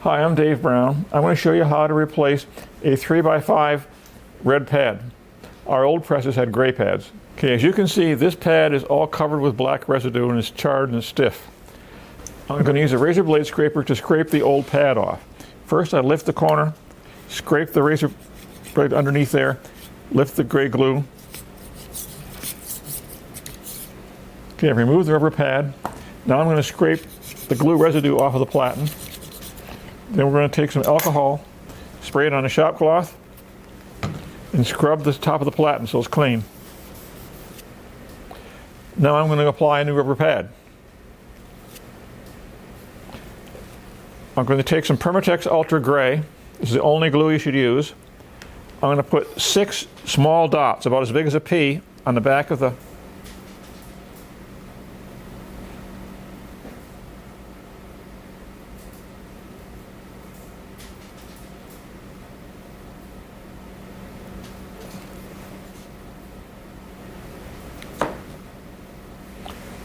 Hi, I'm Dave Brown. I'm going to show you how to replace a 3x5 red pad. Our old presses had gray pads. Okay, as you can see, this pad is all covered with black residue and is charred and stiff. I'm going to use a razor blade scraper to scrape the old pad off. First, I lift the corner, scrape the razor blade underneath there, lift the gray glue. Okay, I've removed the rubber pad. Now I'm going to scrape the glue residue off of the platen. Then we're going to take some alcohol, spray it on a shop cloth, and scrub the top of the platen so it's clean. Now I'm going to apply a new rubber pad. I'm going to take some Permatex Ultra Gray. This is the only glue you should use. I'm going to put 6 small dots, about as big as a pea, on the back of the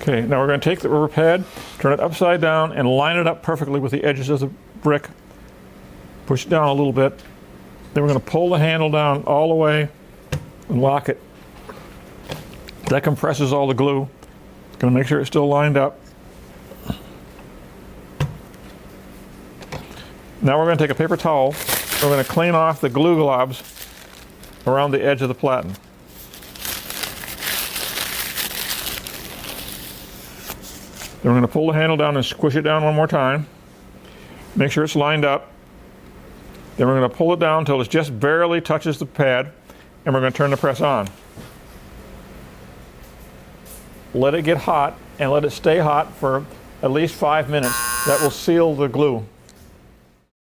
Okay, now we're going to take the rubber pad, turn it upside down, and line it up perfectly with the edges of the brick. Push it down a little bit. Then we're going to pull the handle down all the way and lock it. That compresses all the glue. It's going to make sure it's still lined up. Now we're going to take a paper towel. We're going to clean off the glue globs around the edge of the platen. Then we're going to pull the handle down and squish it down one more time. Make sure it's lined up. Then we're going to pull it down until it just barely touches the pad, and we're going to turn the press on. Let it get hot, and let it stay hot for at least 5 minutes. That will seal the glue.